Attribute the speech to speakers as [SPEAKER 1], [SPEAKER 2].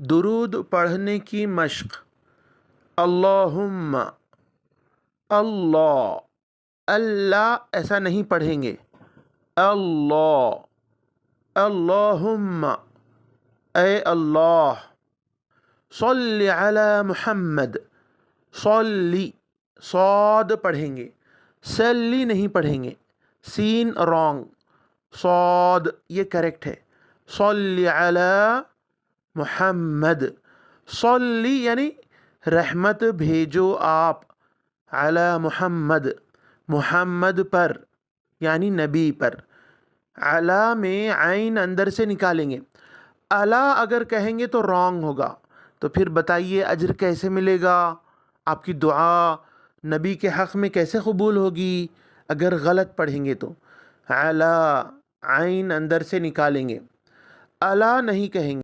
[SPEAKER 1] درود پڑھنے کی مشق. اللہم، اللہ، اللہ ایسا نہیں پڑھیں گے. اللہ، اللہم، اے اللہ. صلی علی محمد، صلی، صاد پڑھیں گے، سلی نہیں پڑھیں گے. سین رانگ، صاد یہ کریکٹ ہے. صلی علی محمد، صلی یعنی رحمت بھیجو آپ، علی محمد، محمد پر یعنی نبی پر. علی میں عین اندر سے نکالیں گے. الا اگر کہیں گے تو رانگ ہوگا. تو پھر بتائیے اجر کیسے ملے گا؟ آپ کی دعا نبی کے حق میں کیسے قبول ہوگی اگر غلط پڑھیں گے تو؟ علی، عین اندر سے نکالیں گے، الا نہیں کہیں گے.